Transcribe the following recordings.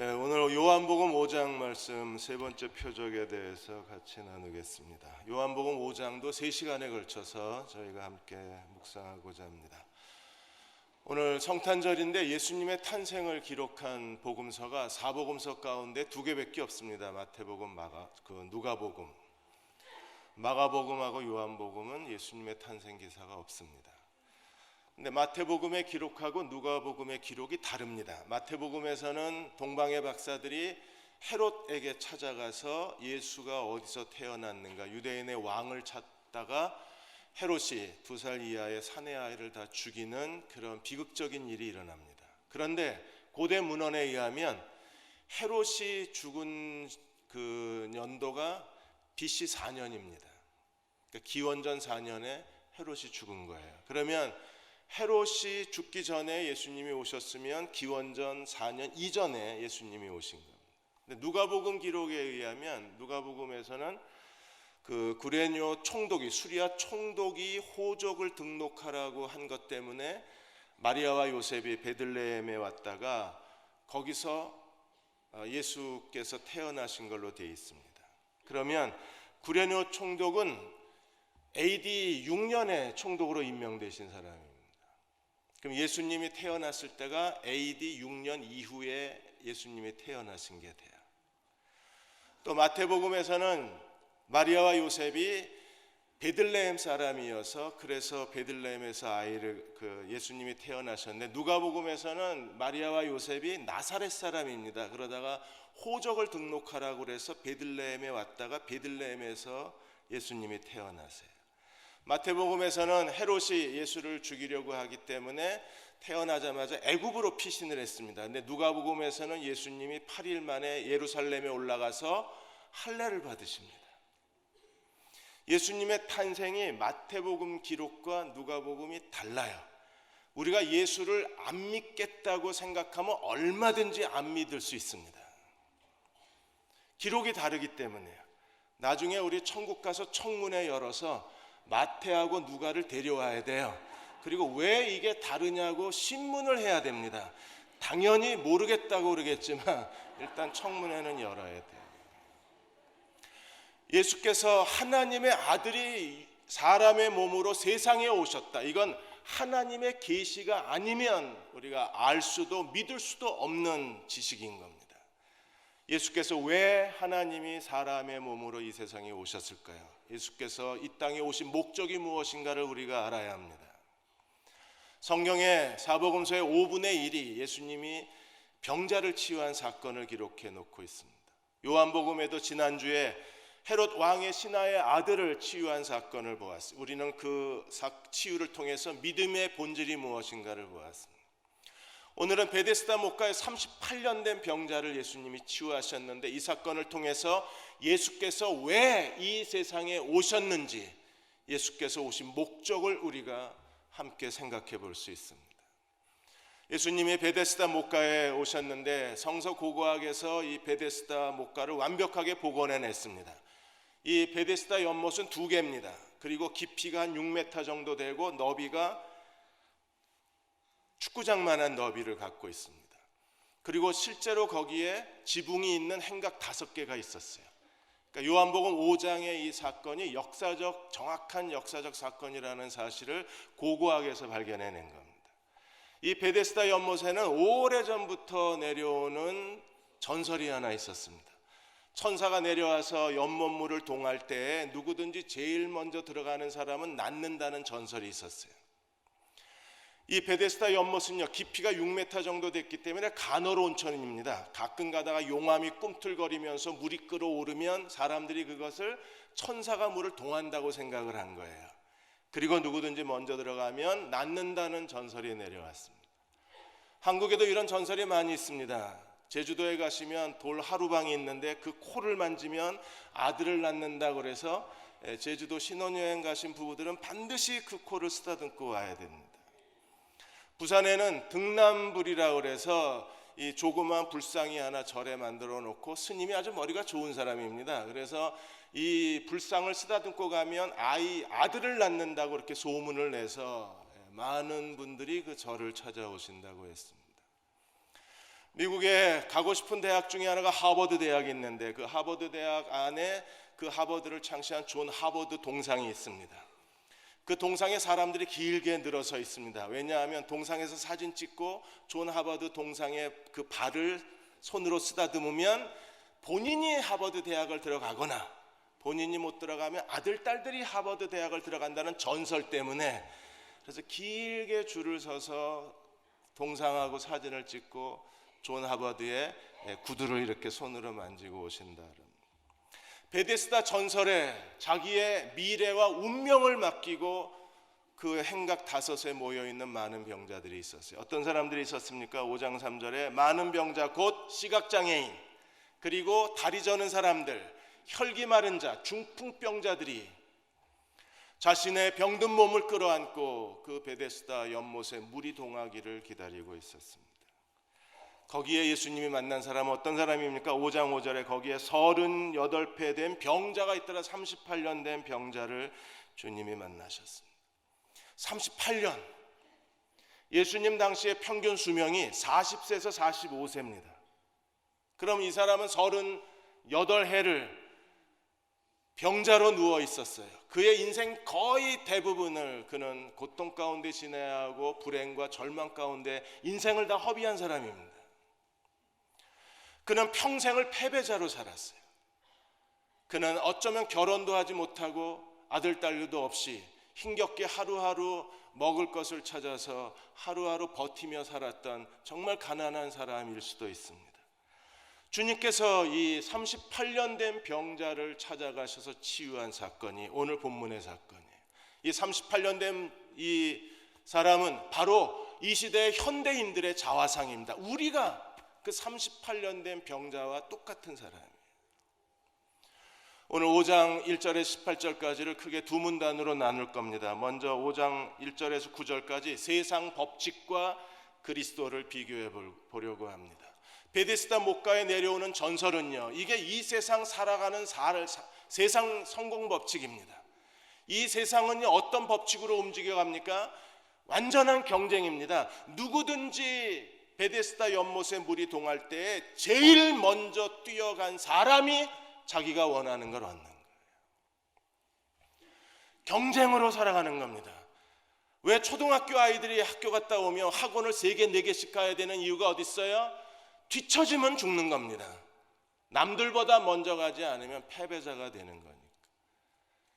오늘 요한복음 5장 말씀 세 번째 표적에 대해서 같이 나누겠습니다. 요한복음 5장도 3시간에 걸쳐서 저희가 함께 묵상하고자 합니다. 오늘 성탄절인데 예수님의 탄생을 기록한 복음서가 4복음서 가운데 2개밖에 없습니다. 마태복음, 누가복음. 마가복음하고 요한복음은 예수님의 탄생 기사가 없습니다. 근데 마태복음의 기록하고 누가복음의 기록이 다릅니다. 마태복음에서는 동방의 박사들이 헤롯에게 찾아가서 예수가 어디서 태어났는가 유대인의 왕을 찾다가 헤롯이 2살 이하의 사내 아이를 다 죽이는 그런 비극적인 일이 일어납니다. 그런데 고대 문헌에 의하면 헤롯이 죽은 그 연도가 BC 4년입니다. 그러니까 기원전 4년에 헤롯이 죽은 거예요. 그러면 헤롯이 죽기 전에 예수님이 오셨으면 기원전 4년 이전에 예수님이 오신 겁니다. 근데 누가복음 기록에 의하면 누가복음에서는 그 구레뇨 총독이 수리아 총독이 호적을 등록하라고 한 것 때문에 마리아와 요셉이 베들레헴에 왔다가 거기서 예수께서 태어나신 걸로 되어 있습니다. 그러면 구레뇨 총독은 AD 6년에 총독으로 임명되신 사람입니다. 그럼 예수님이 태어났을 때가 AD 6년 이후에 예수님이 태어나신 게 돼요. 또 마태복음에서는 마리아와 요셉이 베들레헴 사람이어서 그래서 베들레헴에서 예수님이 태어나셨는데 누가복음에서는 마리아와 요셉이 나사렛 사람입니다. 그러다가 호적을 등록하라고 그래서 베들레헴에 왔다가 베들레헴에서 예수님이 태어나세요. 마태복음에서는 헤롯이 예수를 죽이려고 하기 때문에 태어나자마자 애굽으로 피신을 했습니다. 근데 누가복음에서는 예수님이 8일 만에 예루살렘에 올라가서 할례를 받으십니다. 예수님의 탄생이 마태복음 기록과 누가복음이 달라요. 우리가 예수를 안 믿겠다고 생각하면 얼마든지 안 믿을 수 있습니다. 기록이 다르기 때문에요. 나중에 우리 천국 가서 청문회 열어서 마태하고 누가를 데려와야 돼요. 그리고 왜 이게 다르냐고 신문을 해야 됩니다. 당연히 모르겠다고 그러겠지만 일단 청문회는 열어야 돼요. 예수께서 하나님의 아들이 사람의 몸으로 세상에 오셨다. 이건 하나님의 계시가 아니면 우리가 알 수도 믿을 수도 없는 지식인 겁니다. 예수께서 왜 하나님이 사람의 몸으로 이 세상에 오셨을까요? 예수께서 이 땅에 오신 목적이 무엇인가를 우리가 알아야 합니다. 성경의 사복음서의 5분의 1이 예수님이 병자를 치유한 사건을 기록해 놓고 있습니다. 요한복음에도 지난주에 헤롯 왕의 신하의 아들을 치유한 사건을 보았습니다. 우리는 그 치유를 통해서 믿음의 본질이 무엇인가를 보았습니다. 오늘은 베데스다 목가에 38년 된 병자를 예수님이 치유하셨는데 이 사건을 통해서 예수께서 왜 이 세상에 오셨는지 예수께서 오신 목적을 우리가 함께 생각해 볼 수 있습니다. 예수님이 베데스다 목가에 오셨는데 성서 고고학에서 이 베데스다 목가를 완벽하게 복원해냈습니다. 이 베데스다 연못은 2개입니다. 그리고 깊이가 한 6m 정도 되고 너비가 축구장만한 너비를 갖고 있습니다. 그리고 실제로 거기에 지붕이 있는 행각 5개가 있었어요. 그러니까 요한복음 5장의 이 사건이 정확한 역사적 사건이라는 사실을 고고학에서 발견해낸 겁니다. 이 베데스다 연못에는 오래전부터 내려오는 전설이 하나 있었습니다. 천사가 내려와서 연못물을 동할 때 누구든지 제일 먼저 들어가는 사람은 낫는다는 전설이 있었어요. 이 베데스다 연못은요 깊이가 6m 정도 됐기 때문에 간헐 온천입니다. 가끔 가다가 용암이 꿈틀거리면서 물이 끓어오르면 사람들이 그것을 천사가 물을 동한다고 생각을 한 거예요. 그리고 누구든지 먼저 들어가면 낫는다는 전설이 내려왔습니다. 한국에도 이런 전설이 많이 있습니다. 제주도에 가시면 돌 하루방이 있는데 그 코를 만지면 아들을 낳는다고 그래서 제주도 신혼여행 가신 부부들은 반드시 그 코를 쓰다듬고 와야 됩니다. 부산에는 등남불이라고 그래서 이 조그만 불상이 하나 절에 만들어 놓고 스님이 아주 머리가 좋은 사람입니다. 그래서 이 불상을 쓰다듬고 가면 아들을 낳는다고 이렇게 소문을 내서 많은 분들이 그 절을 찾아오신다고 했습니다. 미국에 가고 싶은 대학 중에 하나가 하버드 대학이 있는데 그 하버드 대학 안에 그 하버드를 창시한 존 하버드 동상이 있습니다. 그 동상에 사람들이 길게 늘어서 있습니다. 왜냐하면 동상에서 사진 찍고 존 하버드 동상의 그 발을 손으로 쓰다듬으면 본인이 하버드 대학을 들어가거나 본인이 못 들어가면 아들, 딸들이 하버드 대학을 들어간다는 전설 때문에 그래서 길게 줄을 서서 동상하고 사진을 찍고 존 하버드의 구두를 이렇게 손으로 만지고 오신다. 베데스다 전설에 자기의 미래와 운명을 맡기고 그 행각 5에 모여있는 많은 병자들이 있었어요. 어떤 사람들이 있었습니까? 5장 3절에 많은 병자 곧 시각장애인, 그리고 다리 저는 사람들, 혈기 마른 자, 중풍병자들이 자신의 병든 몸을 끌어안고 그 베데스다 연못에 물이 동하기를 기다리고 있었습니다. 거기에 예수님이 만난 사람은 어떤 사람입니까? 5장 5절에 거기에 38배 된 병자가 있더라. 38년 된 병자를 주님이 만나셨습니다. 38년. 예수님 당시의 평균 수명이 40세에서 45세입니다. 그럼 이 사람은 38해를 병자로 누워 있었어요. 그의 인생 거의 대부분을 그는 고통 가운데 지내야 하고 불행과 절망 가운데 인생을 다 허비한 사람입니다. 그는 평생을 패배자로 살았어요. 그는 어쩌면 결혼도 하지 못하고 아들, 딸도 없이 힘겹게 하루하루 먹을 것을 찾아서 하루하루 버티며 살았던 정말 가난한 사람일 수도 있습니다. 주님께서 이 38년 된 병자를 찾아가셔서 치유한 사건이 오늘 본문의 사건이에요. 이 38년 된 이 사람은 바로 이 시대의 현대인들의 자화상입니다. 우리가 그 38년 된 병자와 똑같은 사람이에요. 오늘 5장 1절에서 18절까지를 크게 두 문단으로 나눌 겁니다. 먼저 5장 1절에서 9절까지 세상 법칙과 그리스도를 비교해 보려고 합니다. 베데스다 목가에 내려오는 전설은요, 이게 이 세상 살아가는 세상 성공 법칙입니다. 이 세상은요, 어떤 법칙으로 움직여갑니까? 완전한 경쟁입니다. 누구든지 베데스다 연못에 물이 동할 때 제일 먼저 뛰어간 사람이 자기가 원하는 걸 얻는 거예요. 경쟁으로 살아가는 겁니다. 왜 초등학교 아이들이 학교 갔다 오면 학원을 3개, 4개씩 가야 되는 이유가 어디 있어요? 뒤처지면 죽는 겁니다. 남들보다 먼저 가지 않으면 패배자가 되는 거니까.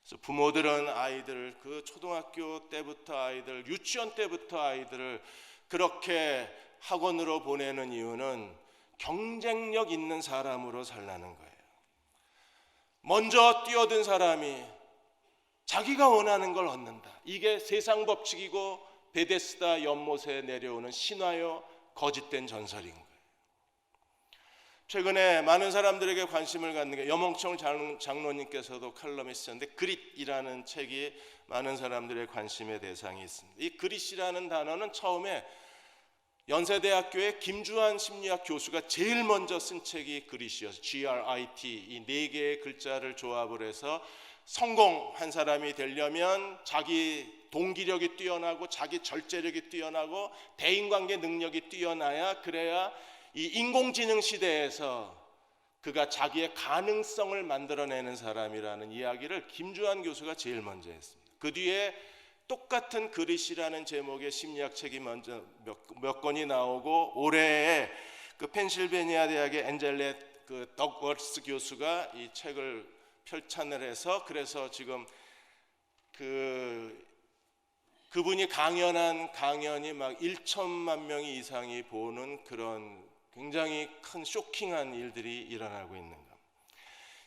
그래서 부모들은 아이들을 그 초등학교 때부터 아이들, 유치원 때부터 아이들을 그렇게 학원으로 보내는 이유는 경쟁력 있는 사람으로 살라는 거예요. 먼저 뛰어든 사람이 자기가 원하는 걸 얻는다. 이게 세상 법칙이고 베데스다 연못에 내려오는 신화요 거짓된 전설인 거예요. 최근에 많은 사람들에게 관심을 갖는 게 염홍철 장로님께서도 칼럼에 쓰셨는데 그릿이라는 책이 많은 사람들의 관심의 대상이 있습니다. 이 그릿이라는 단어는 처음에 연세대학교의 김주환 심리학 교수가 제일 먼저 쓴 책이 그릿이었어요. GRIT, 이 4개의 글자를 조합을 해서 성공한 사람이 되려면 자기 동기력이 뛰어나고 자기 절제력이 뛰어나고 대인관계 능력이 뛰어나야 그래야 이 인공지능 시대에서 그가 자기의 가능성을 만들어내는 사람이라는 이야기를 김주환 교수가 제일 먼저 했습니다. 그 뒤에 똑같은 그릿이라는 제목의 심리학 책이 먼저 몇 권이 나오고 올해에 그 펜실베니아 대학의 엔젤렛 그 덕워스 교수가 이 책을 편찬을 해서 그래서 지금 그분이 강연한 강연이 막 1천만 명이 이상이 보는 그런 굉장히 큰 쇼킹한 일들이 일어나고 있는 겁니다.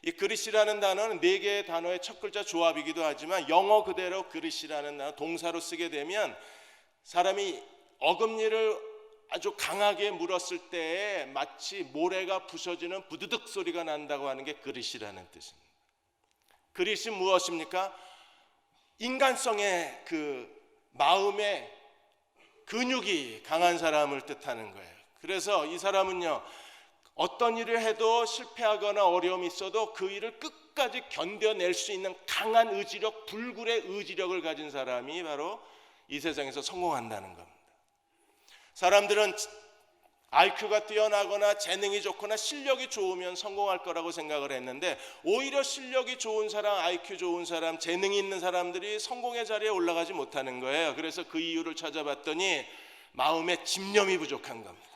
이 그릿이라는 단어는 4개의 단어의 첫 글자 조합이기도 하지만 영어 그대로 그릿이라는 단어 동사로 쓰게 되면 사람이 어금니를 아주 강하게 물었을 때에 마치 모래가 부서지는 부드득 소리가 난다고 하는 게 그릿이라는 뜻입니다. 그릿이 무엇입니까? 인간성의 그 마음의 근육이 강한 사람을 뜻하는 거예요. 그래서 이 사람은요, 어떤 일을 해도 실패하거나 어려움이 있어도 그 일을 끝까지 견뎌낼 수 있는 강한 의지력, 불굴의 의지력을 가진 사람이 바로 이 세상에서 성공한다는 겁니다. 사람들은 IQ가 뛰어나거나 재능이 좋거나 실력이 좋으면 성공할 거라고 생각을 했는데 오히려 실력이 좋은 사람, IQ 좋은 사람, 재능이 있는 사람들이 성공의 자리에 올라가지 못하는 거예요. 그래서 그 이유를 찾아봤더니 마음에 집념이 부족한 겁니다.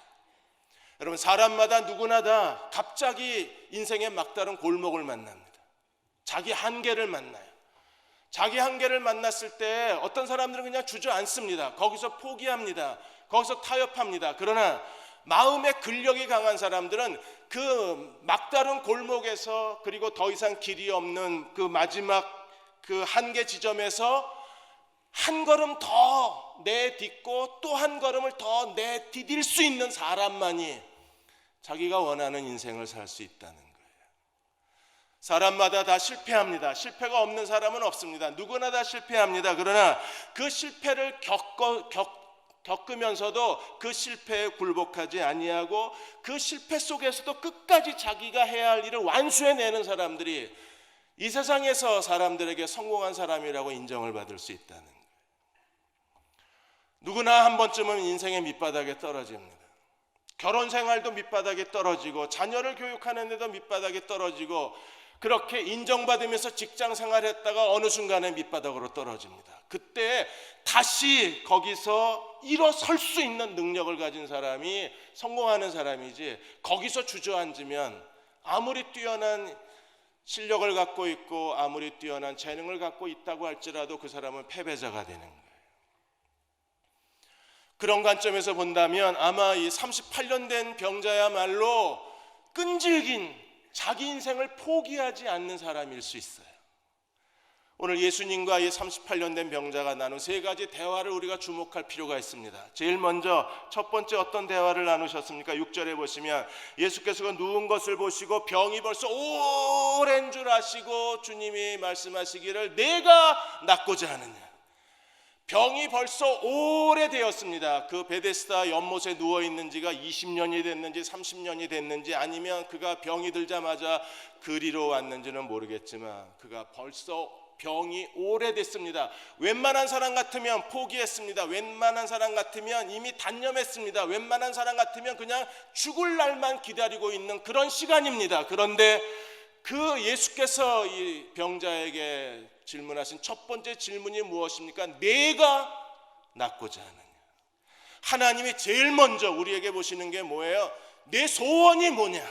여러분, 사람마다 누구나 다 갑자기 인생의 막다른 골목을 만납니다. 자기 한계를 만나요. 자기 한계를 만났을 때 어떤 사람들은 그냥 주저앉습니다. 거기서 포기합니다. 거기서 타협합니다. 그러나 마음의 근력이 강한 사람들은 그 막다른 골목에서, 그리고 더 이상 길이 없는 그 마지막 그 한계 지점에서 한 걸음 더 내딛고 또 한 걸음을 더 내디딜 수 있는 사람만이 자기가 원하는 인생을 살 수 있다는 거예요. 사람마다 다 실패합니다. 실패가 없는 사람은 없습니다. 누구나 다 실패합니다. 그러나 그 실패를 겪으면서도 그 실패에 굴복하지 아니하고 그 실패 속에서도 끝까지 자기가 해야 할 일을 완수해내는 사람들이 이 세상에서 사람들에게 성공한 사람이라고 인정을 받을 수 있다는 거예요. 누구나 한 번쯤은 인생의 밑바닥에 떨어집니다. 결혼 생활도 밑바닥에 떨어지고 자녀를 교육하는 데도 밑바닥에 떨어지고 그렇게 인정받으면서 직장 생활했다가 어느 순간에 밑바닥으로 떨어집니다. 그때 다시 거기서 일어설 수 있는 능력을 가진 사람이 성공하는 사람이지, 거기서 주저앉으면 아무리 뛰어난 실력을 갖고 있고 아무리 뛰어난 재능을 갖고 있다고 할지라도 그 사람은 패배자가 되는 거예요. 그런 관점에서 본다면 아마 이 38년 된 병자야말로 끈질긴 자기 인생을 포기하지 않는 사람일 수 있어요. 오늘 예수님과 이 38년 된 병자가 나눈 세 가지 대화를 우리가 주목할 필요가 있습니다. 제일 먼저 첫 번째 어떤 대화를 나누셨습니까? 6절에 보시면 예수께서 누운 것을 보시고 병이 벌써 오랜 줄 아시고 주님이 말씀하시기를 내가 낫고자 하느냐. 병이 벌써 오래되었습니다. 그 베데스다 연못에 누워있는 지가 20년이 됐는지 30년이 됐는지 아니면 그가 병이 들자마자 그리로 왔는지는 모르겠지만 그가 벌써 병이 오래됐습니다. 웬만한 사람 같으면 포기했습니다. 웬만한 사람 같으면 이미 단념했습니다. 웬만한 사람 같으면 그냥 죽을 날만 기다리고 있는 그런 시간입니다. 그런데 그 예수께서 이 병자에게 질문하신 첫 번째 질문이 무엇입니까? 내가 낫고자 하느냐. 하나님이 제일 먼저 우리에게 보시는 게 뭐예요? 내 소원이 뭐냐?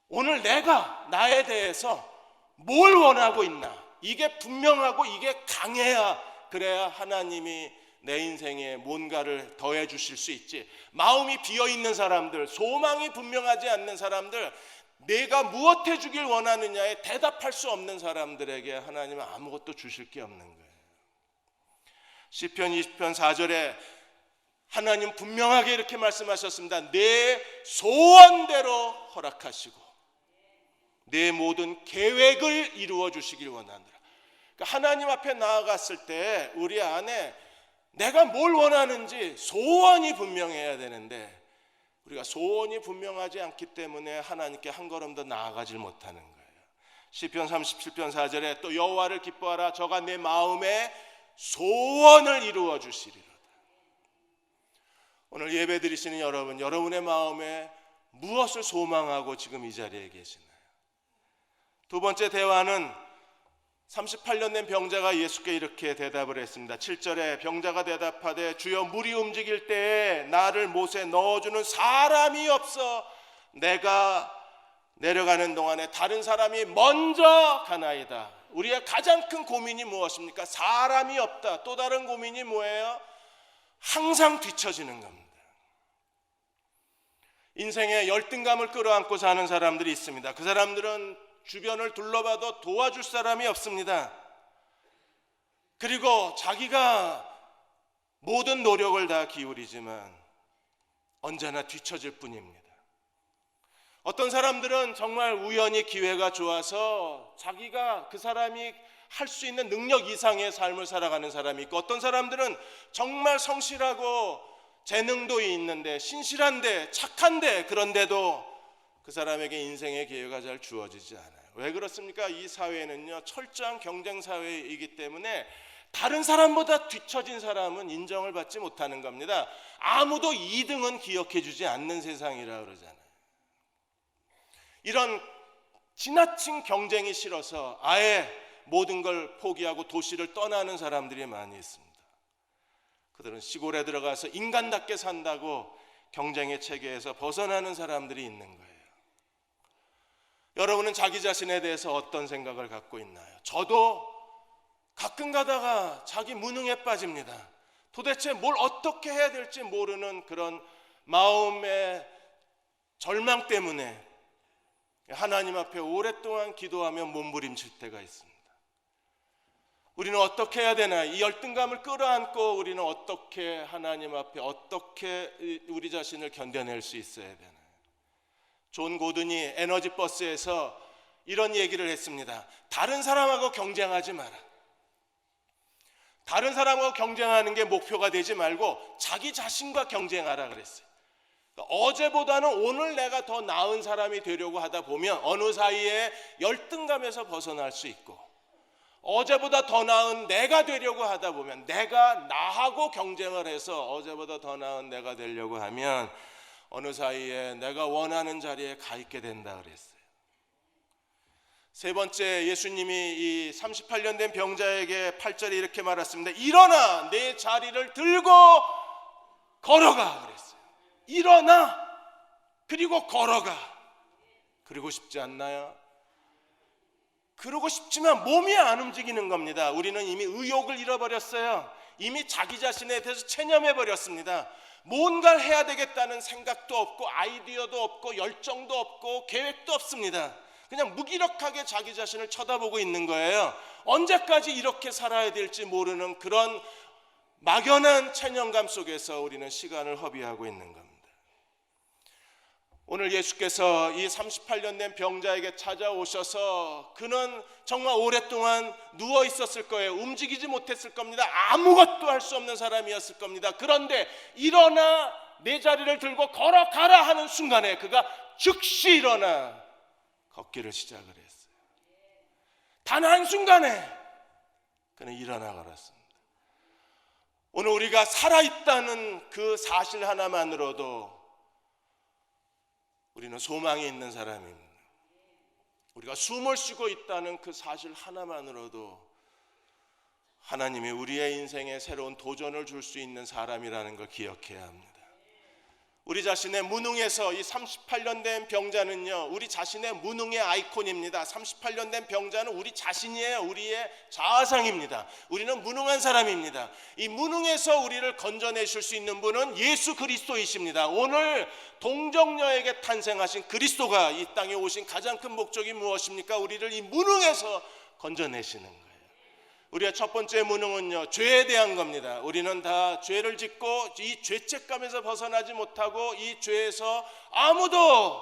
오늘 내가 나에 대해서 뭘 원하고 있나? 이게 분명하고 이게 강해야, 그래야 하나님이 내 인생에 뭔가를 더해 주실 수 있지. 마음이 비어있는 사람들, 소망이 분명하지 않는 사람들, 내가 무엇 해주길 원하느냐에 대답할 수 없는 사람들에게 하나님은 아무것도 주실 게 없는 거예요. 시편 20편 4절에 하나님 분명하게 이렇게 말씀하셨습니다. 내 소원대로 허락하시고 내 모든 계획을 이루어 주시길 원하노라. 그러니까 하나님 앞에 나아갔을 때 우리 안에 내가 뭘 원하는지 소원이 분명해야 되는데 우리가 소원이 분명하지 않기 때문에 하나님께 한 걸음 더 나아가질 못하는 거예요. 시편 37편 4절에 또 여호와를 기뻐하라. 저가 내 마음에 소원을 이루어 주시리로다. 오늘 예배 드리시는 여러분, 여러분의 마음에 무엇을 소망하고 지금 이 자리에 계시나요? 두 번째 대화는 38년 된 병자가 예수께 이렇게 대답을 했습니다. 7절에 병자가 대답하되 주여 물이 움직일 때에 나를 못에 넣어주는 사람이 없어 내가 내려가는 동안에 다른 사람이 먼저 가나이다. 우리의 가장 큰 고민이 무엇입니까? 사람이 없다. 또 다른 고민이 뭐예요? 항상 뒤처지는 겁니다. 인생에 열등감을 끌어안고 사는 사람들이 있습니다. 그 사람들은 주변을 둘러봐도 도와줄 사람이 없습니다. 그리고 자기가 모든 노력을 다 기울이지만 언제나 뒤처질 뿐입니다. 어떤 사람들은 정말 우연히 기회가 좋아서 자기가 그 사람이 할 수 있는 능력 이상의 삶을 살아가는 사람이 있고, 어떤 사람들은 정말 성실하고 재능도 있는데 신실한데 착한데 그런데도 그 사람에게 인생의 기회가 잘 주어지지 않아요. 왜 그렇습니까? 이 사회는요 철저한 경쟁 사회이기 때문에 다른 사람보다 뒤처진 사람은 인정을 받지 못하는 겁니다. 아무도 2등은 기억해 주지 않는 세상이라 그러잖아요. 이런 지나친 경쟁이 싫어서 아예 모든 걸 포기하고 도시를 떠나는 사람들이 많이 있습니다. 그들은 시골에 들어가서 인간답게 산다고 경쟁의 체계에서 벗어나는 사람들이 있는 거예요. 여러분은 자기 자신에 대해서 어떤 생각을 갖고 있나요? 저도 가끔 가다가 자기 무능에 빠집니다. 도대체 뭘 어떻게 해야 될지 모르는 그런 마음의 절망 때문에 하나님 앞에 오랫동안 기도하며 몸부림칠 때가 있습니다. 우리는 어떻게 해야 되나? 이 열등감을 끌어안고 우리는 어떻게 하나님 앞에 어떻게 우리 자신을 견뎌낼 수 있어야 되나? 존 고든이 에너지 버스에서 이런 얘기를 했습니다. 다른 사람하고 경쟁하지 마라. 다른 사람하고 경쟁하는 게 목표가 되지 말고 자기 자신과 경쟁하라 그랬어요. 어제보다는 오늘 내가 더 나은 사람이 되려고 하다 보면 어느 사이에 열등감에서 벗어날 수 있고, 어제보다 더 나은 내가 되려고 하다 보면 내가 나하고 경쟁을 해서 어제보다 더 나은 내가 되려고 하면 어느 사이에 내가 원하는 자리에 가 있게 된다 그랬어요. 세 번째, 예수님이 이 38년 된 병자에게 8절에 이렇게 말했습니다. 일어나 내 자리를 들고 걸어가 그랬어요. 일어나 그리고 걸어가. 그러고 싶지 않나요? 그러고 싶지만 몸이 안 움직이는 겁니다. 우리는 이미 의욕을 잃어버렸어요. 이미 자기 자신에 대해서 체념해버렸습니다. 뭔가를 해야 되겠다는 생각도 없고 아이디어도 없고 열정도 없고 계획도 없습니다. 그냥 무기력하게 자기 자신을 쳐다보고 있는 거예요. 언제까지 이렇게 살아야 될지 모르는 그런 막연한 체념감 속에서 우리는 시간을 허비하고 있는 겁니다. 오늘 예수께서 이 38년 된 병자에게 찾아오셔서 그는 정말 오랫동안 누워 있었을 거예요. 움직이지 못했을 겁니다. 아무것도 할 수 없는 사람이었을 겁니다. 그런데 일어나 내 자리를 들고 걸어가라 하는 순간에 그가 즉시 일어나 걷기를 시작을 했어요. 단 한순간에 그는 일어나 걸었습니다. 오늘 우리가 살아있다는 그 사실 하나만으로도 우리는 소망이 있는 사람입니다. 우리가 숨을 쉬고 있다는 그 사실 하나만으로도 하나님이 우리의 인생에 새로운 도전을 줄 수 있는 사람이라는 걸 기억해야 합니다. 우리 자신의 무능에서 이 38년 된 병자는요, 우리 자신의 무능의 아이콘입니다. 38년 된 병자는 우리 자신이에요. 우리의 자아상입니다. 우리는 무능한 사람입니다. 이 무능에서 우리를 건져내실 수 있는 분은 예수 그리스도이십니다. 오늘 동정녀에게 탄생하신 그리스도가 이 땅에 오신 가장 큰 목적이 무엇입니까? 우리를 이 무능에서 건져내시는 거예요. 우리의 첫 번째 무능은요, 죄에 대한 겁니다. 우리는 다 죄를 짓고 이 죄책감에서 벗어나지 못하고 이 죄에서 아무도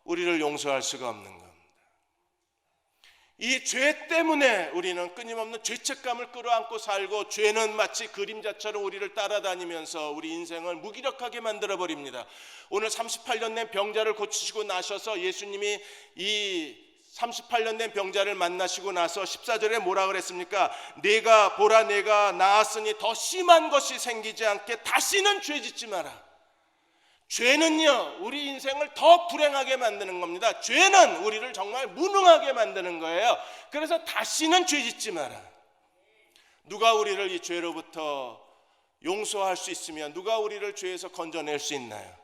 우리를 용서할 수가 없는 겁니다. 이 죄 때문에 우리는 끊임없는 죄책감을 끌어안고 살고, 죄는 마치 그림자처럼 우리를 따라다니면서 우리 인생을 무기력하게 만들어버립니다. 오늘 38년 된 병자를 고치시고 나셔서 예수님이 이 38년 된 병자를 만나시고 나서 14절에 뭐라 그랬습니까? 내가 보라, 내가 나았으니 더 심한 것이 생기지 않게 다시는 죄 짓지 마라. 죄는요, 우리 인생을 더 불행하게 만드는 겁니다. 죄는 우리를 정말 무능하게 만드는 거예요. 그래서 다시는 죄 짓지 마라. 누가 우리를 이 죄로부터 용서할 수 있으면 누가 우리를 죄에서 건져낼 수 있나요?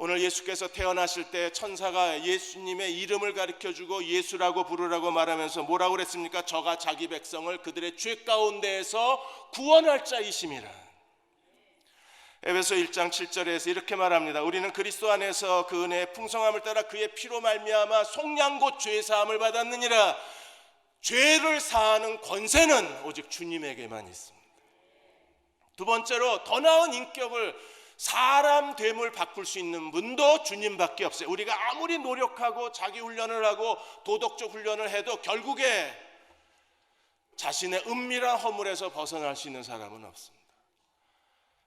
오늘 예수께서 태어나실 때 천사가 예수님의 이름을 가르쳐주고 예수라고 부르라고 말하면서 뭐라고 그랬습니까? 저가 자기 백성을 그들의 죄 가운데에서 구원할 자이심이라. 에베소 1장 7절에서 이렇게 말합니다. 우리는 그리스도 안에서 그 은혜의 풍성함을 따라 그의 피로 말미암아 속량 곧 죄 사함을 받았느니라. 죄를 사하는 권세는 오직 주님에게만 있습니다. 두 번째로, 더 나은 인격을 사람 됨을 바꿀 수 있는 분도 주님밖에 없어요. 우리가 아무리 노력하고 자기 훈련을 하고 도덕적 훈련을 해도 결국에 자신의 은밀한 허물에서 벗어날 수 있는 사람은 없습니다.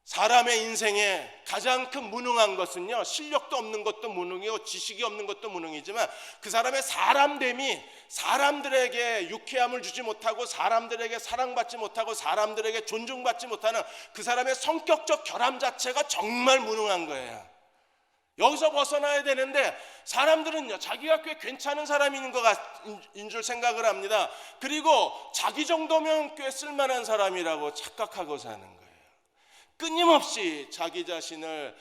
사람의 인생에 가장 큰 무능한 것은요, 실력도 없는 것도 무능이고 지식이 없는 것도 무능이지만 그 사람의 사람됨이 사람들에게 유쾌함을 주지 못하고 사람들에게 사랑받지 못하고 사람들에게 존중받지 못하는 그 사람의 성격적 결함 자체가 정말 무능한 거예요. 여기서 벗어나야 되는데 사람들은요, 자기가 꽤 괜찮은 사람인 줄 생각을 합니다. 그리고 자기 정도면 꽤 쓸만한 사람이라고 착각하고 사는 거예요. 끊임없이 자기 자신을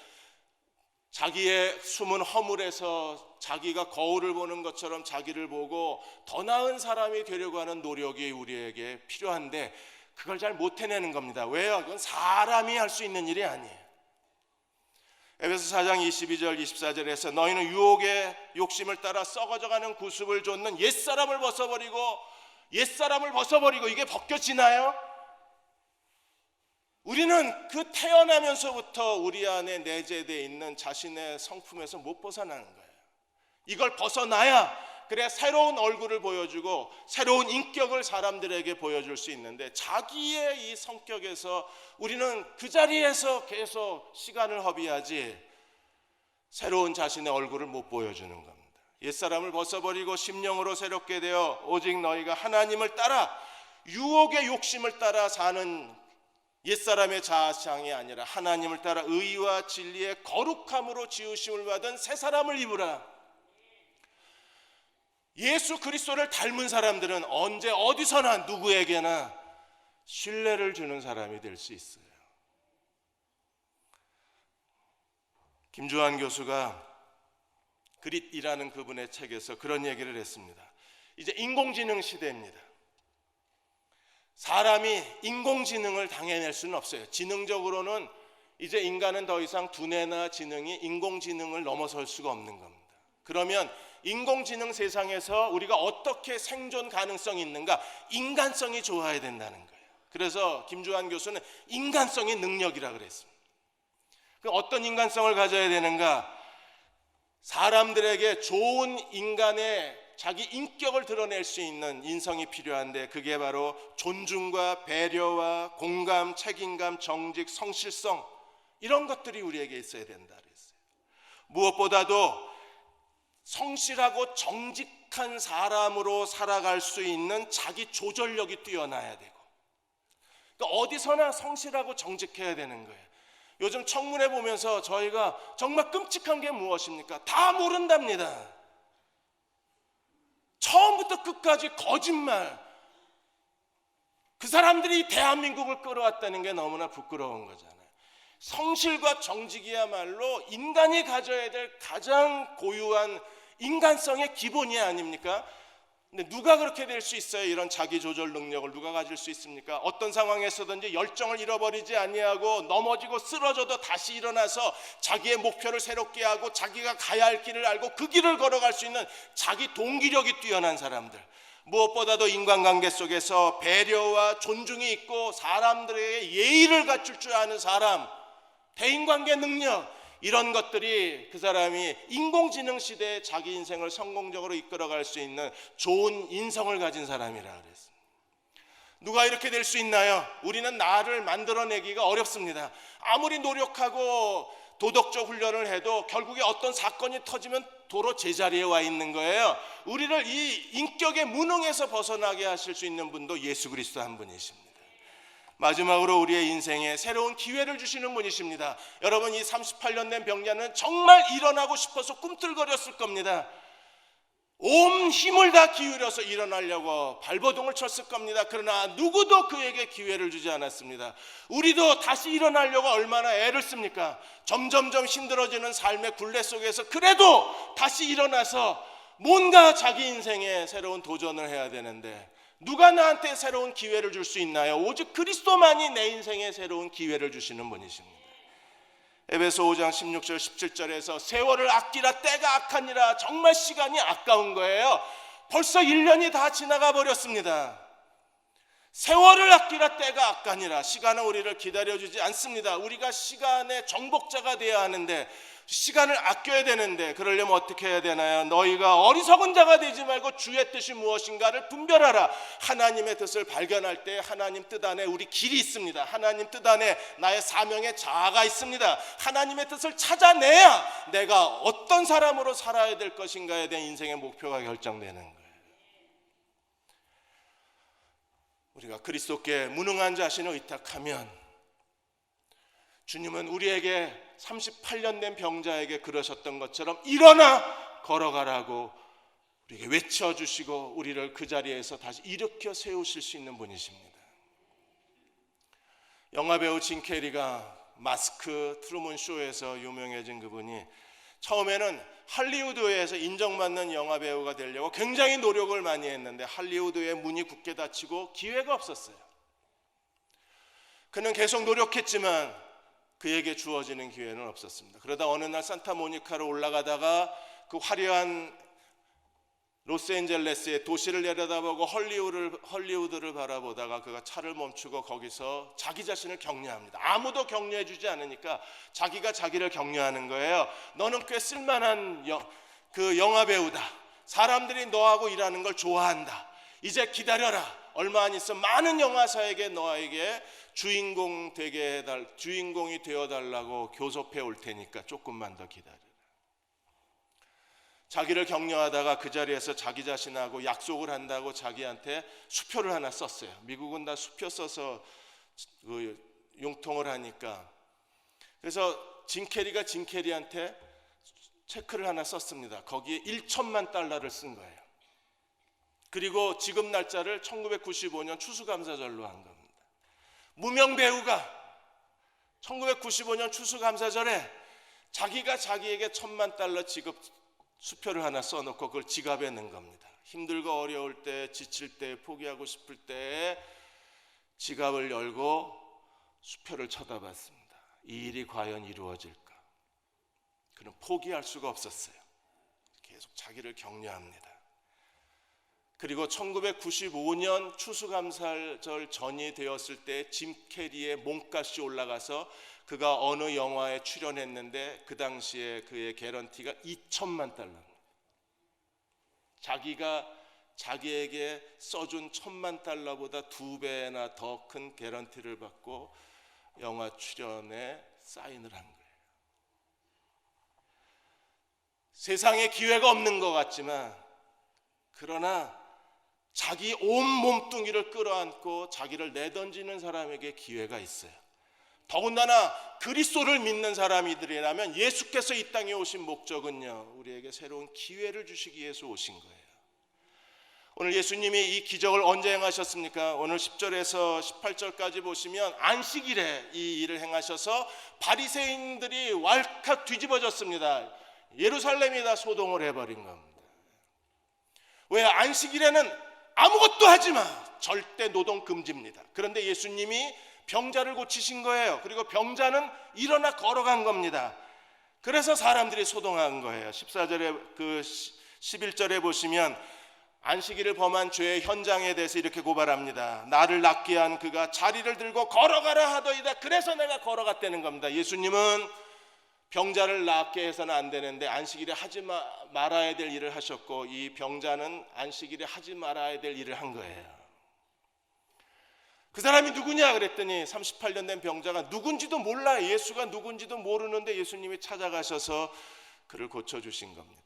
자기의 숨은 허물에서 자기가 거울을 보는 것처럼 자기를 보고 더 나은 사람이 되려고 하는 노력이 우리에게 필요한데 그걸 잘 못 해내는 겁니다. 왜요? 그건 사람이 할 수 있는 일이 아니에요. 에베소 4장 22절 24절에서 너희는 유혹의 욕심을 따라 썩어져가는 구습을 좇는 옛사람을 벗어버리고 이게 벗겨지나요? 우리는 그 태어나면서부터 우리 안에 내재되어 있는 자신의 성품에서 못 벗어나는 거예요. 이걸 벗어나야 그래 새로운 얼굴을 보여주고 새로운 인격을 사람들에게 보여줄 수 있는데 자기의 이 성격에서 우리는 그 자리에서 계속 시간을 허비하지 새로운 자신의 얼굴을 못 보여주는 겁니다. 옛사람을 벗어버리고 심령으로 새롭게 되어 오직 너희가 하나님을 따라 유혹의 욕심을 따라 사는 옛사람의 자아상이 아니라 하나님을 따라 의와 진리의 거룩함으로 지으심을 받은 새 사람을 입으라. 예수 그리스도를 닮은 사람들은 언제 어디서나 누구에게나 신뢰를 주는 사람이 될 수 있어요. 김주환 교수가 그릿이라는 그분의 책에서 그런 얘기를 했습니다. 이제 인공지능 시대입니다. 사람이 인공지능을 당해낼 수는 없어요. 지능적으로는 이제 인간은 더 이상 두뇌나 지능이 인공지능을 넘어설 수가 없는 겁니다. 그러면 인공지능 세상에서 우리가 어떻게 생존 가능성이 있는가? 인간성이 좋아야 된다는 거예요. 그래서 김주환 교수는 인간성의 능력이라고 그랬습니다. 어떤 인간성을 가져야 되는가? 사람들에게 좋은 인간의 자기 인격을 드러낼 수 있는 인성이 필요한데 그게 바로 존중과 배려와 공감, 책임감, 정직, 성실성 이런 것들이 우리에게 있어야 된다 그랬어요. 무엇보다도 성실하고 정직한 사람으로 살아갈 수 있는 자기 조절력이 뛰어나야 되고 그러니까 어디서나 성실하고 정직해야 되는 거예요. 요즘 청문회 보면서 저희가 정말 끔찍한 게 무엇입니까? 다 모른답니다. 처음부터 끝까지 거짓말. 그 사람들이 대한민국을 끌어왔다는 게 너무나 부끄러운 거잖아요. 성실과 정직이야말로 인간이 가져야 될 가장 고유한 인간성의 기본이 아닙니까? 근데 누가 그렇게 될 수 있어요? 이런 자기 조절 능력을 누가 가질 수 있습니까? 어떤 상황에서든지 열정을 잃어버리지 아니하고 넘어지고 쓰러져도 다시 일어나서 자기의 목표를 새롭게 하고 자기가 가야 할 길을 알고 그 길을 걸어갈 수 있는 자기 동기력이 뛰어난 사람들, 무엇보다도 인간관계 속에서 배려와 존중이 있고 사람들에게 예의를 갖출 줄 아는 사람, 대인관계 능력, 이런 것들이 그 사람이 인공지능 시대에 자기 인생을 성공적으로 이끌어갈 수 있는 좋은 인성을 가진 사람이라 그랬습니다. 누가 이렇게 될 수 있나요? 우리는 나를 만들어내기가 어렵습니다. 아무리 노력하고 도덕적 훈련을 해도 결국에 어떤 사건이 터지면 도로 제자리에 와 있는 거예요. 우리를 이 인격의 무능에서 벗어나게 하실 수 있는 분도 예수 그리스도 한 분이십니다. 마지막으로 우리의 인생에 새로운 기회를 주시는 분이십니다. 여러분, 이 38년 된 병자는 정말 일어나고 싶어서 꿈틀거렸을 겁니다. 온 힘을 다 기울여서 일어나려고 발버둥을 쳤을 겁니다. 그러나 누구도 그에게 기회를 주지 않았습니다. 우리도 다시 일어나려고 얼마나 애를 씁니까? 점점점 힘들어지는 삶의 굴레 속에서 그래도 다시 일어나서 뭔가 자기 인생에 새로운 도전을 해야 되는데 누가 나한테 새로운 기회를 줄 수 있나요? 오직 그리스도만이 내 인생에 새로운 기회를 주시는 분이십니다. 에베소 5장 16절 17절에서 세월을 아끼라 때가 악하니라. 정말 시간이 아까운 거예요. 벌써 1년이 다 지나가 버렸습니다. 세월을 아끼라 때가 아까니라. 시간은 우리를 기다려주지 않습니다. 우리가 시간의 정복자가 되어야 하는데, 시간을 아껴야 되는데, 그러려면 어떻게 해야 되나요? 너희가 어리석은 자가 되지 말고 주의 뜻이 무엇인가를 분별하라. 하나님의 뜻을 발견할 때 하나님 뜻 안에 우리 길이 있습니다. 하나님 뜻 안에 나의 사명의 자아가 있습니다. 하나님의 뜻을 찾아내야 내가 어떤 사람으로 살아야 될 것인가에 대한 인생의 목표가 결정되는 거예요. 우리가 그리스도께 무능한 자신을 의탁하면, 주님은 우리에게 38년 된 병자에게 그러셨던 것처럼 일어나 걸어가라고 우리에게 외쳐주시고 우리를 그 자리에서 다시 일으켜 세우실 수 있는 분이십니다. 영화배우 진 캐리가 마스크 트루먼 쇼에서 유명해진 그분이 처음에는 할리우드에서 인정받는 영화배우가 되려고 굉장히 노력을 많이 했는데 할리우드의 문이 굳게 닫히고 기회가 없었어요. 그는 계속 노력했지만 그에게 주어지는 기회는 없었습니다. 그러다 어느 날 산타모니카로 올라가다가 그 화려한 로스앤젤레스의 도시를 내려다보고 헐리우드를 바라보다가 그가 차를 멈추고 거기서 자기 자신을 격려합니다. 아무도 격려해 주지 않으니까 자기가 자기를 격려하는 거예요. 너는 꽤 쓸만한 그 영화배우다. 사람들이 너하고 일하는 걸 좋아한다. 이제 기다려라. 얼마 안 있어 많은 영화사에게 너에게 주인공이 되어달라고 교섭해 올 테니까 조금만 더 기다려. 자기를 격려하다가 그 자리에서 자기 자신하고 약속을 한다고 자기한테 수표를 하나 썼어요. 미국은 다 수표 써서 용통을 하니까. 그래서 진 캐리가 진 캐리한테 체크를 하나 썼습니다. 거기에 1천만 달러를 쓴 거예요. 그리고 지급 날짜를 1995년 추수감사절로 한 겁니다. 무명 배우가 1995년 추수감사절에 자기가 자기에게 1,000만 달러 지급 수표를 하나 써놓고 그걸 지갑에 넣은 겁니다. 힘들고 어려울 때, 지칠 때, 포기하고 싶을 때 지갑을 열고 수표를 쳐다봤습니다. 이 일이 과연 이루어질까? 그는 포기할 수가 없었어요. 계속 자기를 격려합니다. 그리고 1995년 추수감사절 전이 되었을 때 짐 캐리의 몸값이 올라가서 그가 어느 영화에 출연했는데 그 당시에 그의 개런티가 2천만 달러입니다. 자기가 자기에게 써준 1,000만 달러보다 2배나 더 큰 개런티를 받고 영화 출연에 사인을 한 거예요. 세상에 기회가 없는 것 같지만 그러나 자기 온 몸뚱이를 끌어안고 자기를 내던지는 사람에게 기회가 있어요. 더군다나 그리스도를 믿는 사람이들이라면 예수께서 이 땅에 오신 목적은요, 우리에게 새로운 기회를 주시기 위해서 오신 거예요. 오늘 예수님이 이 기적을 언제 행하셨습니까? 오늘 10절에서 18절까지 보시면 안식일에 이 일을 행하셔서 바리새인들이 왈칵 뒤집어졌습니다. 예루살렘이 다 소동을 해버린 겁니다. 왜? 안식일에는 아무것도 하지 마. 절대 노동 금지입니다. 그런데 예수님이 병자를 고치신 거예요. 그리고 병자는 일어나 걸어간 겁니다. 그래서 사람들이 소동한 거예요. 14절에 11절에 보시면 안식일을 범한 죄의 현장에 대해서 이렇게 고발합니다. 나를 낫게 한 그가 자리를 들고 걸어가라 하더이다. 그래서 내가 걸어갔다는 겁니다. 예수님은 병자를 낫게 해서는 안 되는데 안식일에 하지 말아야 될 일을 하셨고 이 병자는 안식일에 하지 말아야 될 일을 한 거예요. 그 사람이 누구냐 그랬더니 38년 된 병자가 누군지도 몰라. 예수가 누군지도 모르는데 예수님이 찾아가셔서 그를 고쳐주신 겁니다.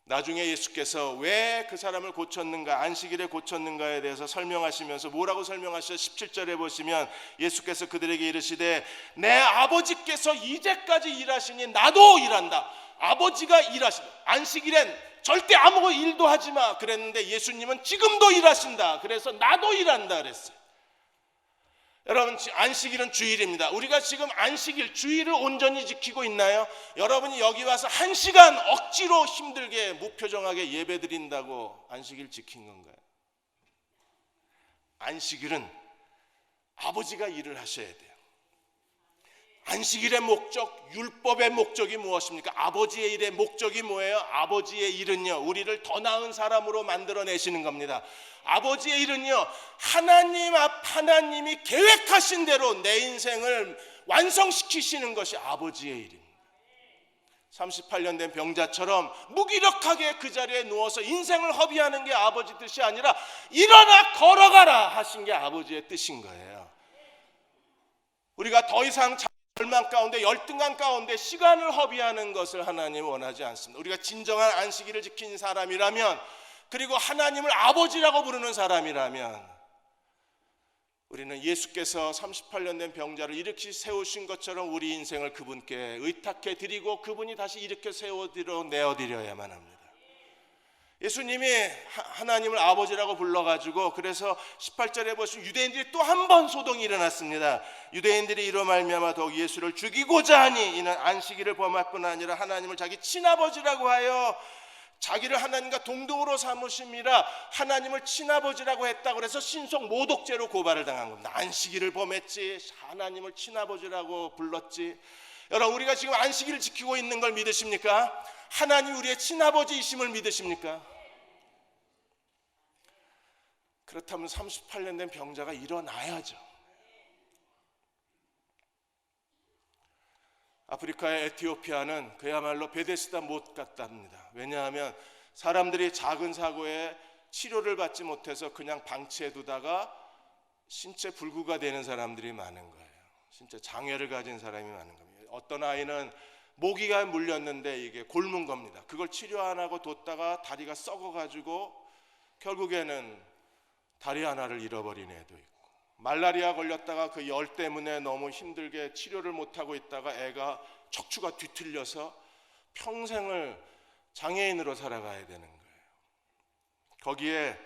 나중에 예수께서 왜 그 사람을 고쳤는가, 안식일에 고쳤는가에 대해서 설명하시면서 뭐라고 설명하셔? 17절에 보시면 예수께서 그들에게 이르시되 내 아버지께서 이제까지 일하시니 나도 일한다. 아버지가 일하신다. 안식일엔 절대 아무 일도 하지 마 그랬는데 예수님은 지금도 일하신다. 그래서 나도 일한다 그랬어요. 여러분, 안식일은 주일입니다. 우리가 지금 안식일, 주일을 온전히 지키고 있나요? 여러분이 여기 와서 1시간 억지로 힘들게 무표정하게 예배드린다고 안식일 지킨 건가요? 안식일은 아버지가 일을 하셔야 돼요. 안식일의 목적, 율법의 목적이 무엇입니까? 아버지의 일의 목적이 뭐예요? 아버지의 일은요, 우리를 더 나은 사람으로 만들어내시는 겁니다. 아버지의 일은요, 하나님이 계획하신 대로 내 인생을 완성시키시는 것이 아버지의 일입니다. 38년 된 병자처럼 무기력하게 그 자리에 누워서 인생을 허비하는 게 아버지 뜻이 아니라 일어나 걸어가라 하신 게 아버지의 뜻인 거예요. 우리가 더 이상 절망 가운데, 열등감 가운데 시간을 허비하는 것을 하나님은 원하지 않습니다. 우리가 진정한 안식일을 지킨 사람이라면, 그리고 하나님을 아버지라고 부르는 사람이라면, 우리는 예수께서 38년 된 병자를 일으키 세우신 것처럼 우리 인생을 그분께 의탁해 드리고 그분이 다시 일으켜 세워드려 내어드려야만 합니다. 예수님이 하나님을 아버지라고 불러가지고, 그래서 18절에 보시면 유대인들이 또 한 번 소동이 일어났습니다. 유대인들이 이로 말미암아 더욱 예수를 죽이고자 하니 이는 안식일을 범할 뿐 아니라 하나님을 자기 친아버지라고 하여 자기를 하나님과 동등으로 삼으심이라 하나님을 친아버지라고 했다고 그래서 신속 모독죄로 고발을 당한 겁니다. 안식일을 범했지, 하나님을 친아버지라고 불렀지. 여러분, 우리가 지금 안식일을 지키고 있는 걸 믿으십니까? 하나님 우리의 친아버지이심을 믿으십니까? 그렇다면 38년 된 병자가 일어나야죠. 아프리카의 에티오피아는 그야말로 베데스다 못 같답니다. 왜냐하면 사람들이 작은 사고에 치료를 받지 못해서 그냥 방치해 두다가 신체 불구가 되는 사람들이 많은 거예요. 신체 장애를 가진 사람이 많은 겁니다. 어떤 아이는 모기가 물렸는데 이게 곪은 겁니다. 그걸 치료 안 하고 뒀다가 다리가 썩어가지고 결국에는 다리 하나를 잃어버린 애도 있고, 말라리아 걸렸다가 그 열 때문에 너무 힘들게 치료를 못하고 있다가 애가 척추가 뒤틀려서 평생을 장애인으로 살아가야 되는 거예요. 거기에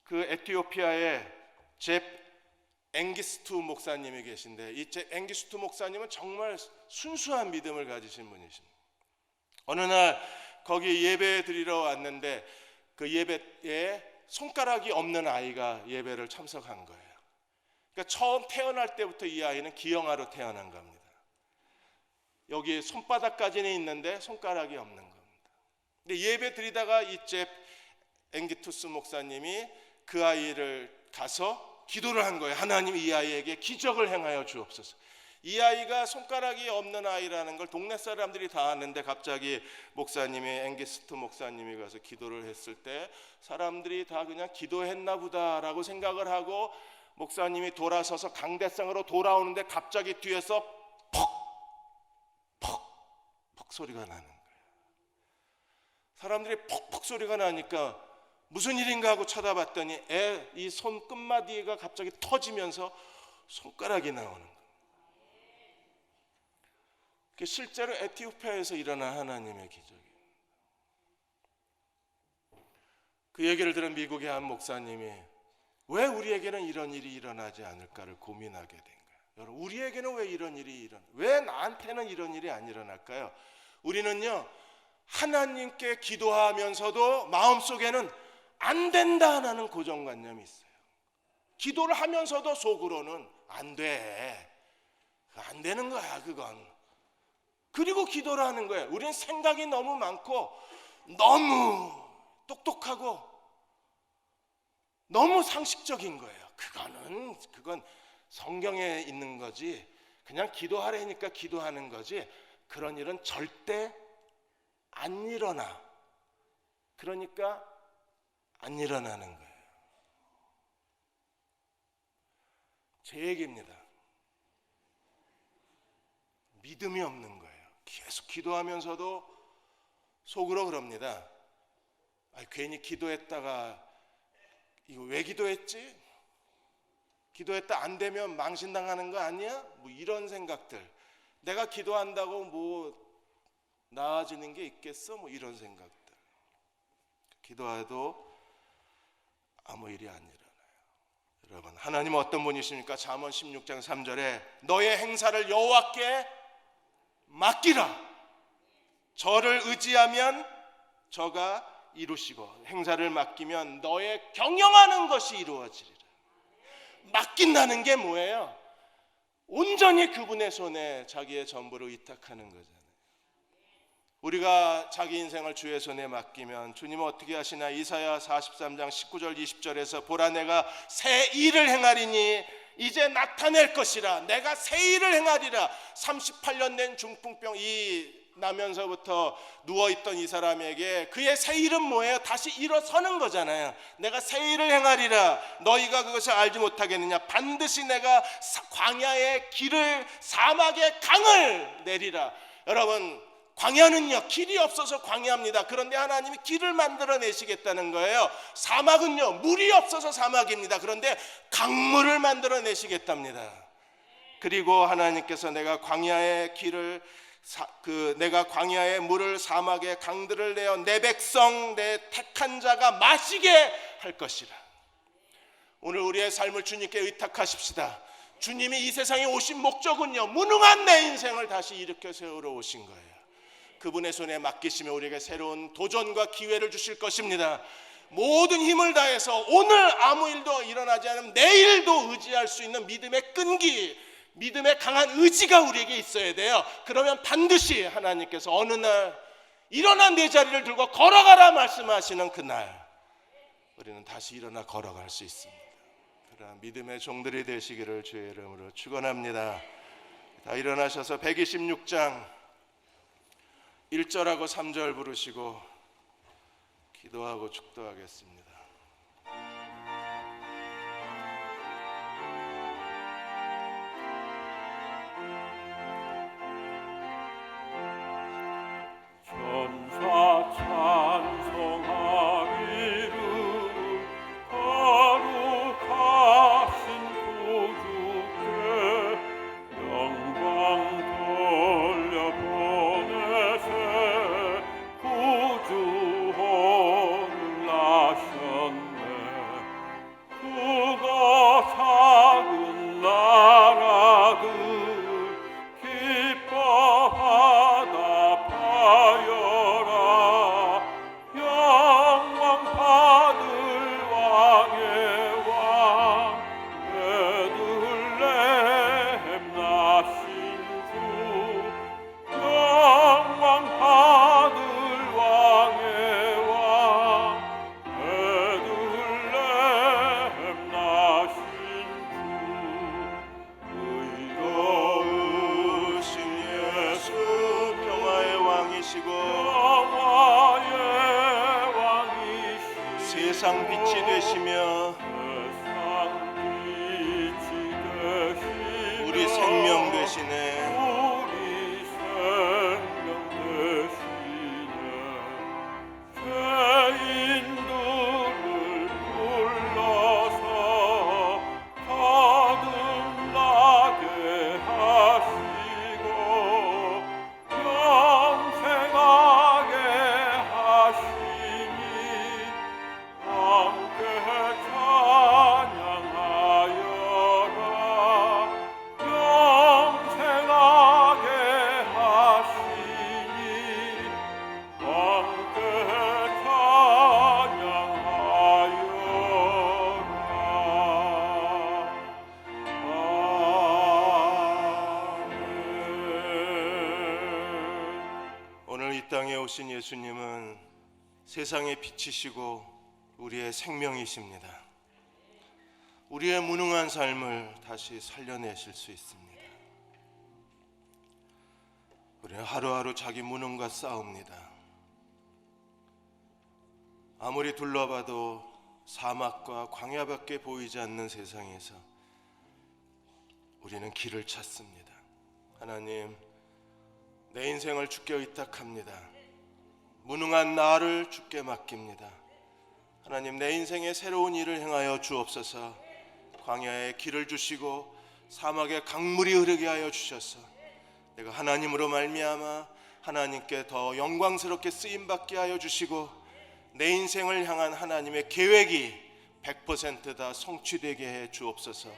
그 에티오피아의 잽 앵기스투 목사님이 계신데, 이 잽 앵기스투 목사님은 정말 순수한 믿음을 가지신 분이십니다. 어느 날 거기 예배 드리러 왔는데 그 예배에 손가락이 없는 아이가 예배를 참석한 거예요. 그러니까 처음 태어날 때부터 이 아이는 기형아로 태어난 겁니다. 여기 손바닥까지는 있는데 손가락이 없는 겁니다. 근데 예배 드리다가 이 잽 앵기투스 목사님이 그 아이를 가서 기도를 한 거예요. 하나님, 이 아이에게 기적을 행하여 주옵소서. 이 아이가 손가락이 없는 아이라는 걸 동네 사람들이 다 아는데 갑자기 목사님이, 앵기스트 목사님이 가서 기도를 했을 때 사람들이 다 그냥 기도했나 보다라고 생각을 하고 목사님이 돌아서서 강대상으로 돌아오는데 갑자기 뒤에서 퍽 소리가 나는 거예요. 사람들이 퍽 소리가 나니까 무슨 일인가 하고 쳐다봤더니 이 손 끝마디가 갑자기 터지면서 손가락이 나오는 거예요. 그게 실제로 에티오피아에서 일어난 하나님의 기적이에요. 그 얘기를 들은 미국의 한 목사님이 왜 우리에게는 이런 일이 일어나지 않을까를 고민하게 된 거예요. 여러분, 우리에게는 왜 이런 일이 왜 나한테는 이런 일이 안 일어날까요? 우리는요, 하나님께 기도하면서도 마음속에는 안 된다는 고정관념이 있어요. 기도를 하면서도 속으로는 안 돼, 안 되는 거야 그건. 그리고 기도를 하는 거예요. 우리는 생각이 너무 많고 너무 똑똑하고 너무 상식적인 거예요. 그건 성경에 있는 거지, 그냥 기도하라니까 기도하는 거지, 그런 일은 절대 안 일어나. 그러니까 안 일어나는 거예요. 제 얘기입니다. 믿음이 없는 거예요. 계속 기도하면서도 속으로 그럽니다. 괜히 기도했다가 이거 왜 기도했지? 기도했다 안 되면 망신당하는 거 아니야? 뭐 이런 생각들. 내가 기도한다고 뭐 나아지는 게 있겠어? 뭐 이런 생각들. 기도해도 아무 일이 안 일어나요. 여러분, 하나님은 어떤 분이십니까? 잠언 16장 3절에 너의 행사를 여호와께 맡기라. 저를 의지하면 저가 이루시고 행사를 맡기면 너의 경영하는 것이 이루어지리라. 맡긴다는 게 뭐예요? 온전히 그분의 손에 자기의 전부를 의탁하는 거잖아요. 우리가 자기 인생을 주의 손에 맡기면 주님은 어떻게 하시나? 이사야 43장 19절 20절에서 보라, 내가 새 일을 행하리니 이제 나타낼 것이라. 내가 새 일을 행하리라. 38년 된 중풍병 나면서부터 누워있던 이 사람에게 그의 새 일은 뭐예요? 다시 일어서는 거잖아요. 내가 새 일을 행하리라. 너희가 그것을 알지 못하겠느냐? 반드시 내가 광야의 길을, 사막의 강을 내리라. 여러분, 광야는요, 길이 없어서 광야입니다. 그런데 하나님이 길을 만들어내시겠다는 거예요. 사막은요, 물이 없어서 사막입니다. 그런데 강물을 만들어내시겠답니다. 그리고 하나님께서 내가 광야의 길을, 내가 광야의 물을, 사막의 강들을 내어 내 백성, 내 택한 자가 마시게 할 것이라. 오늘 우리의 삶을 주님께 의탁하십시다. 주님이 이 세상에 오신 목적은요, 무능한 내 인생을 다시 일으켜 세우러 오신 거예요. 그분의 손에 맡기시면 우리에게 새로운 도전과 기회를 주실 것입니다. 모든 힘을 다해서 오늘 아무 일도 일어나지 않으면 내일도 의지할 수 있는 믿음의 끈기, 믿음의 강한 의지가 우리에게 있어야 돼요. 그러면 반드시 하나님께서 어느 날 일어나 내 자리를 들고 걸어가라 말씀하시는 그날 우리는 다시 일어나 걸어갈 수 있습니다. 그러한 믿음의 종들이 되시기를 주의 이름으로 축원합니다. 다 일어나셔서 126장 1절하고 3절 부르시고 기도하고 축도하겠습니다. 천사 찬송하기를 거룩하신 구주께 영광 돌려보내세. 구주혼을 나셨네. 크고 작은 나라들 기뻐하다 파여라. 영광 받을 왕의 왕 베들레헴 나신 주. 영광 받을 왕의 왕 베들레헴 나신 주. 의로우신 예수 평화의 왕이시고 평화의 왕이시여 세상 빛이 되시며 세상 빛이 되시며 우리 생명 되시네. 우리 생명 되시네. 죄인들을 불러서 거듭나게 하시고 영생하게 하시니 함께 찬양하여라. 영생하게 하시니 함께 찬양하여라. 아멘. 오늘 이 땅에 오신 예수님은 세상의 빛이시고 우리의 생명이십니다. 우리의 무능한 삶을 다시 살려내실 수 있습니다. 우리는 하루하루 자기 무능과 싸웁니다. 아무리 둘러봐도 사막과 광야밖에 보이지 않는 세상에서 우리는 길을 찾습니다. 하나님, 내 인생을 주께 의탁합니다. 무능한 나를 주께 맡깁니다. 하나님, 내 인생에 새로운 일을 행하여 주옵소서. 광야에 길을 주시고 사막에 강물이 흐르게 하여 주셔서 내가 하나님으로 말미암아 하나님께 더 영광스럽게 쓰임받게 하여 주시고 내 인생을 향한 하나님의 계획이 100% 다 성취되게 해 주옵소서.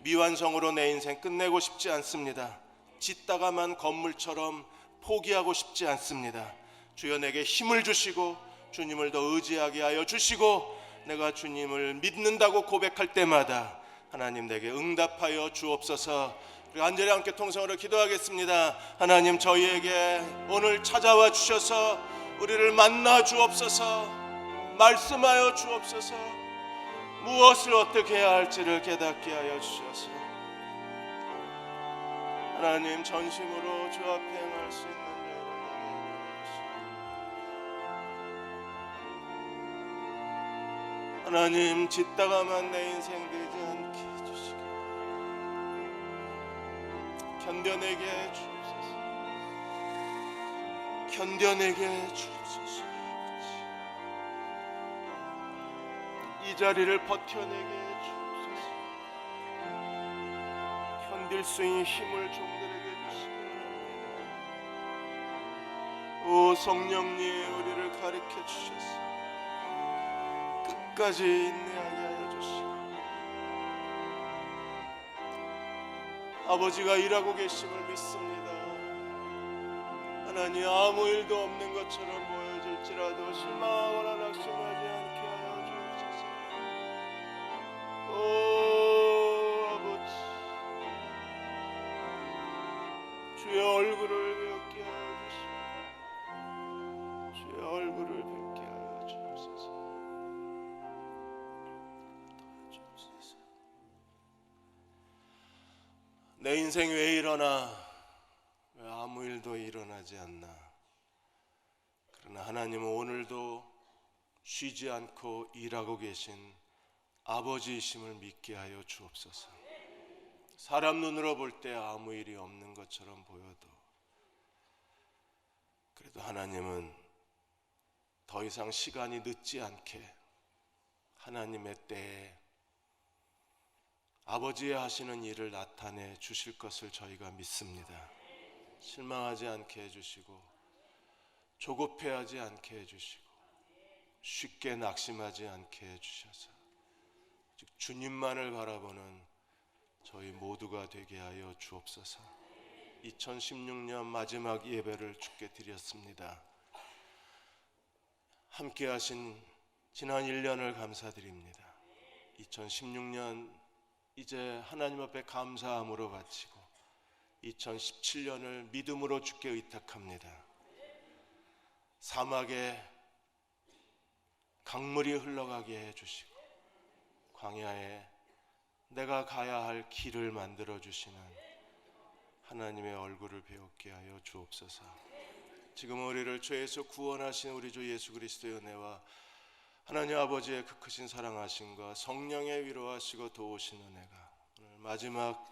미완성으로 내 인생 끝내고 싶지 않습니다. 짓다가만 건물처럼 포기하고 싶지 않습니다. 주여, 내게 힘을 주시고 주님을 더 의지하게 하여 주시고 내가 주님을 믿는다고 고백할 때마다 하나님 내게 응답하여 주옵소서. 우리 간절히 함께 통성으로 기도하겠습니다. 하나님, 저희에게 오늘 찾아와 주셔서 우리를 만나 주옵소서. 말씀하여 주옵소서. 무엇을 어떻게 해야 할지를 깨닫게 하여 주셔서 하나님, 전심으로 주 앞에 행할 수 있는 하나님, 짓다가만 내 인생 되지 않게 해주시고 견뎌내게 주옵소서. 견뎌내게 주옵소서. 이 자리를 버텨내게 주옵소서. 견딜 수 있는 힘을 종들에게 주시고 오 성령님, 우리를 가르쳐 주셔서 끝까지 인내하게 하여 주시고 아버지가 일하고 계심을 믿습니다. 하나님, 아무 일도 없는 것처럼 보여질지라도 실망하거나 낙심하지 않게 하여 주옵소서. 오 아버지, 주의 얼굴을 뵙게 하여 주시고 주의 얼굴을 뵙게 하여 주옵소서. 내 인생 왜 이러나, 왜 아무 일도 일어나지 않나. 그러나 하나님은 오늘도 쉬지 않고 일하고 계신 아버지이심을 믿게 하여 주옵소서. 사람 눈으로 볼 때 아무 일이 없는 것처럼 보여도 그래도 하나님은 더 이상 시간이 늦지 않게 하나님의 때에 아버지의 하시는 일을 나타내 주실 것을 저희가 믿습니다. 실망하지 않게 해주시고 조급해하지 않게 해주시고 쉽게 낙심하지 않게 해주셔서 즉 주님만을 바라보는 저희 모두가 되게 하여 주옵소서. 2016년 마지막 예배를 주께 드렸습니다. 함께 하신 지난 1년을 감사드립니다. 2016년 이제 하나님 앞에 감사함으로 바치고 2017년을 믿음으로 주께 의탁합니다. 사막에 강물이 흘러가게 해주시고 광야에 내가 가야 할 길을 만들어 주시는 하나님의 얼굴을 배우게 하여 주옵소서. 지금 우리를 죄에서 구원하신 우리 주 예수 그리스도의 은혜와 하나님 아버지의 그 크신 사랑하심과 성령의 위로하시고 도우신 은혜가 오늘 마지막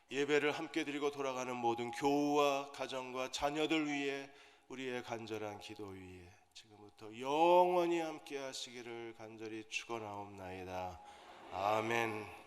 예배를 함께 드리고 돌아가는 모든 교우와 가정과 자녀들 위에 우리의 간절한 기도 위에 지금부터 영원히 함께 하시기를 간절히 축원하옵나이다. 아멘.